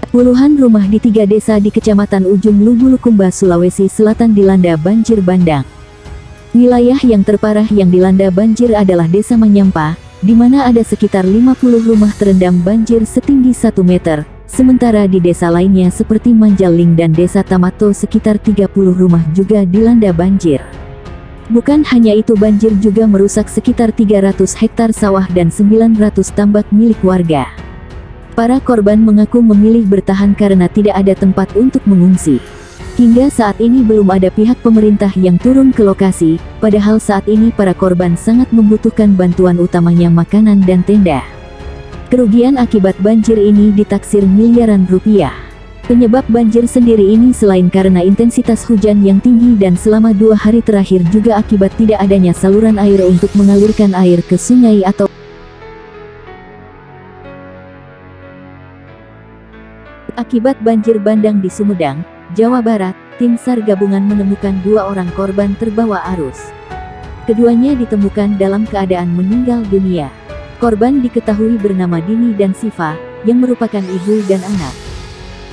Puluhan rumah di 3 desa di Kecamatan Ujung Lubulukumba, Sulawesi Selatan dilanda banjir bandang. Wilayah yang terparah yang dilanda banjir adalah Desa Manyampa, di mana ada sekitar 50 rumah terendam banjir setinggi 1 meter, sementara di desa lainnya seperti Manjaling dan Desa Tamato sekitar 30 rumah juga dilanda banjir. Bukan hanya itu, banjir juga merusak sekitar 300 hektar sawah dan 900 tambak milik warga. Para korban mengaku memilih bertahan karena tidak ada tempat untuk mengungsi. Hingga saat ini belum ada pihak pemerintah yang turun ke lokasi, padahal saat ini para korban sangat membutuhkan bantuan, utamanya makanan dan tenda. Kerugian akibat banjir ini ditaksir miliaran rupiah. Penyebab banjir sendiri ini selain karena intensitas hujan yang tinggi dan selama 2 hari terakhir juga akibat tidak adanya saluran air untuk mengalirkan air ke sungai atau akibat banjir bandang di Sumedang, Jawa Barat, tim SAR gabungan menemukan 2 orang korban terbawa arus. Keduanya ditemukan dalam keadaan meninggal dunia. Korban diketahui bernama Dini dan Siva, yang merupakan ibu dan anak.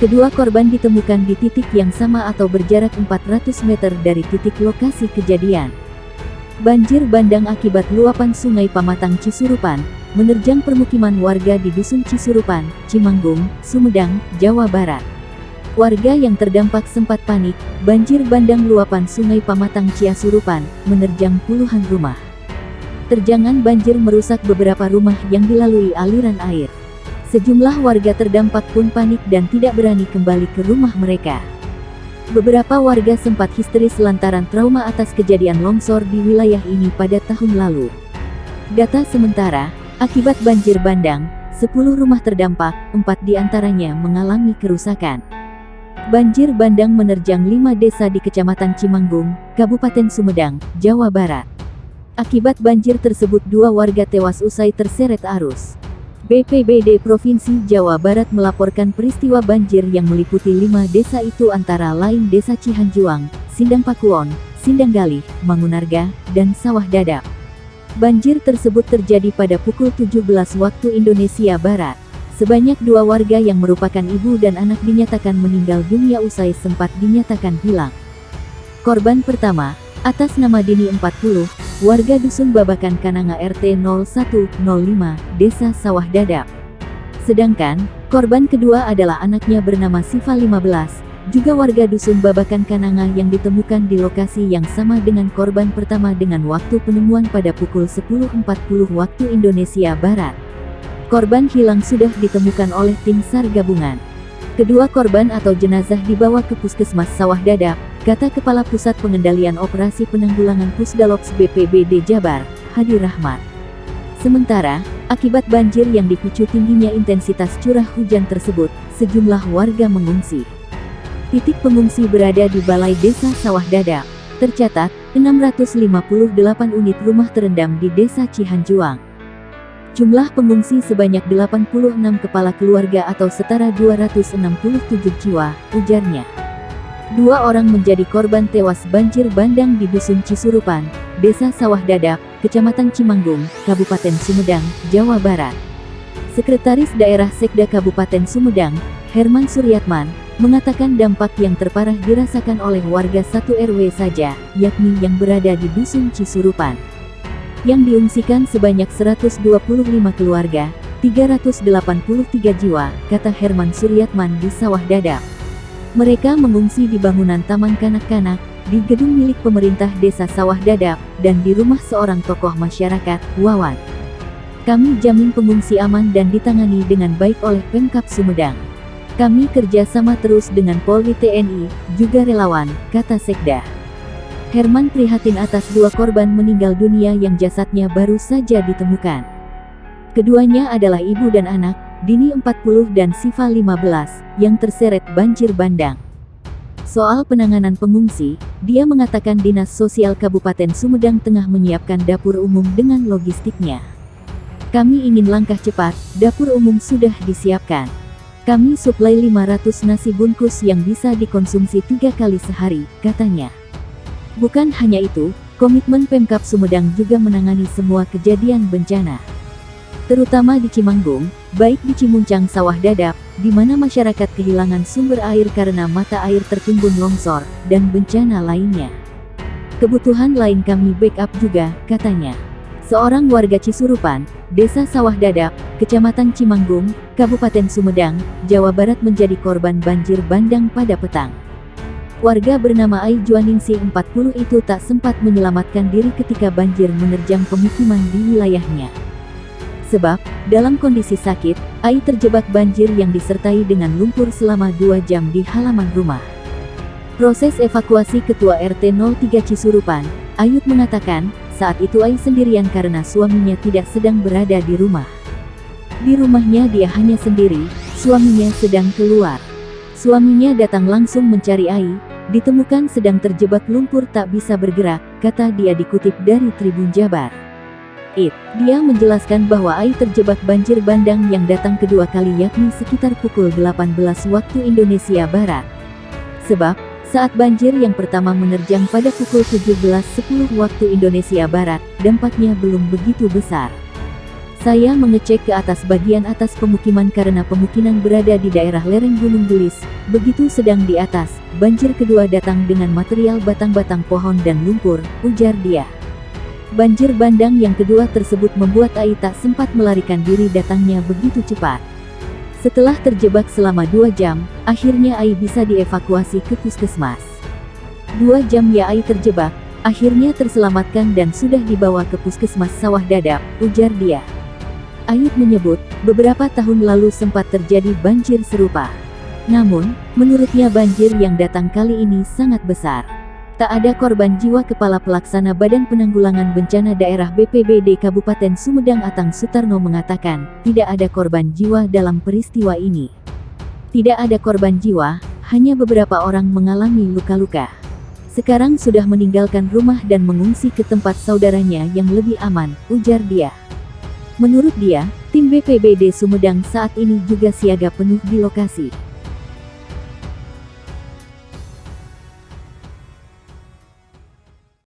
Kedua korban ditemukan di titik yang sama atau berjarak 400 meter dari titik lokasi kejadian. Banjir bandang akibat luapan Sungai Pamatang Cisurupan menerjang permukiman warga di Dusun Cisurupan, Cimanggung, Sumedang, Jawa Barat. Warga yang terdampak sempat panik. Banjir bandang luapan Sungai Pamatang Cisurupan menerjang puluhan rumah. Terjangan banjir merusak beberapa rumah yang dilalui aliran air. Sejumlah warga terdampak pun panik dan tidak berani kembali ke rumah mereka. Beberapa warga sempat histeris lantaran trauma atas kejadian longsor di wilayah ini pada tahun lalu. Data sementara, akibat banjir bandang, 10 rumah terdampak, 4 diantaranya mengalami kerusakan. Banjir bandang menerjang 5 desa di Kecamatan Cimanggung, Kabupaten Sumedang, Jawa Barat. Akibat banjir tersebut 2 warga tewas usai terseret arus. BPBD Provinsi Jawa Barat melaporkan peristiwa banjir yang meliputi 5 desa itu antara lain Desa Cihanjuang, Sindang Pakuon, Sindang Galih, Mangunarga, dan Sawah Dadap. Banjir tersebut terjadi pada pukul 17 waktu Indonesia Barat. Sebanyak 2 warga yang merupakan ibu dan anak dinyatakan meninggal dunia usai sempat dinyatakan hilang. Korban pertama, atas nama Dini 40, warga Dusun Babakan Kananga RT 0105, Desa Sawah Dadap. Sedangkan, korban kedua adalah anaknya bernama Siva 15, juga warga Dusun Babakan Kananga yang ditemukan di lokasi yang sama dengan korban pertama dengan waktu penemuan pada pukul 10.40 waktu Indonesia Barat. Korban hilang sudah ditemukan oleh tim SAR gabungan. Kedua korban atau jenazah dibawa ke Puskesmas Sawah Dadap, kata Kepala Pusat Pengendalian Operasi Penanggulangan Pusdalops BPBD Jabar, Hadi Rahmat. Sementara, akibat banjir yang dipicu tingginya intensitas curah hujan tersebut, sejumlah warga mengungsi. Titik pengungsi berada di Balai Desa Sawah Dadap. Tercatat, 658 unit rumah terendam di Desa Cihanjuang. Jumlah pengungsi sebanyak 86 kepala keluarga atau setara 267 jiwa, ujarnya. 2 orang menjadi korban tewas banjir bandang di Dusun Cisurupan, Desa Sawah Dadap, Kecamatan Cimanggung, Kabupaten Sumedang, Jawa Barat. Sekretaris Daerah Sekda Kabupaten Sumedang, Herman Suryatman, mengatakan dampak yang terparah dirasakan oleh warga 1 RW saja, yakni yang berada di Dusun Cisurupan. Yang diungsikan sebanyak 125 keluarga, 383 jiwa, kata Herman Suryatman di Sawah Dadap. Mereka mengungsi di bangunan taman kanak-kanak, di gedung milik pemerintah Desa Sawah Dadap, dan di rumah seorang tokoh masyarakat, Wawan. Kami jamin pengungsi aman dan ditangani dengan baik oleh Pemkab Sumedang. Kami kerja sama terus dengan Polri TNI, juga relawan, kata Sekda. Herman prihatin atas 2 korban meninggal dunia yang jasadnya baru saja ditemukan. Keduanya adalah ibu dan anak, Dini 40 dan Siva 15, yang terseret banjir bandang. Soal penanganan pengungsi, dia mengatakan Dinas Sosial Kabupaten Sumedang tengah menyiapkan dapur umum dengan logistiknya. Kami ingin langkah cepat, dapur umum sudah disiapkan. Kami suplai 500 nasi bungkus yang bisa dikonsumsi 3 kali sehari, katanya. Bukan hanya itu, komitmen Pemkab Sumedang juga menangani semua kejadian bencana. Terutama di Cimanggung, baik di Cimuncang Sawah Dadap, di mana masyarakat kehilangan sumber air karena mata air tertimbun longsor, dan bencana lainnya. Kebutuhan lain kami backup juga, katanya. Seorang warga Cisurupan, Desa Sawah Dadap, Kecamatan Cimanggung, Kabupaten Sumedang, Jawa Barat menjadi korban banjir bandang pada petang. Warga bernama Ai Juaningsih 40 itu tak sempat menyelamatkan diri ketika banjir menerjang pemukiman di wilayahnya. Sebab, dalam kondisi sakit, Ai terjebak banjir yang disertai dengan lumpur selama 2 jam di halaman rumah. Proses evakuasi Ketua RT 03 Cisurupan, Ayut mengatakan, saat itu Ai sendirian karena suaminya tidak sedang berada di rumah. Di rumahnya dia hanya sendiri, suaminya sedang keluar. Suaminya datang langsung mencari Ai, ditemukan sedang terjebak lumpur tak bisa bergerak, kata dia dikutip dari Tribun Jabar. Dia menjelaskan bahwa Ai terjebak banjir bandang yang datang kedua kali yakni sekitar pukul 18 waktu Indonesia Barat. Sebab, saat banjir yang pertama menerjang pada pukul 17.10 waktu Indonesia Barat, dampaknya belum begitu besar. Saya mengecek ke atas bagian atas pemukiman karena pemukiman berada di daerah lereng Gunung Gelis, begitu sedang di atas, banjir kedua datang dengan material batang-batang pohon dan lumpur, ujar dia. Banjir bandang yang kedua tersebut membuat Ai tak sempat melarikan diri datangnya begitu cepat. Setelah terjebak selama 2 jam, akhirnya Ai bisa dievakuasi ke puskesmas. 2 jam ya Ai terjebak, akhirnya terselamatkan dan sudah dibawa ke puskesmas Sawah Dadap, ujar dia. Ayut menyebut, beberapa tahun lalu sempat terjadi banjir serupa. Namun, menurutnya banjir yang datang kali ini sangat besar. Tak ada korban jiwa. Kepala Pelaksana Badan Penanggulangan Bencana Daerah BPBD Kabupaten Sumedang Atang Sutarno mengatakan, tidak ada korban jiwa dalam peristiwa ini. Tidak ada korban jiwa, hanya beberapa orang mengalami luka-luka. Sekarang sudah meninggalkan rumah dan mengungsi ke tempat saudaranya yang lebih aman, ujar dia. Menurut dia, tim BPBD Sumedang saat ini juga siaga penuh di lokasi.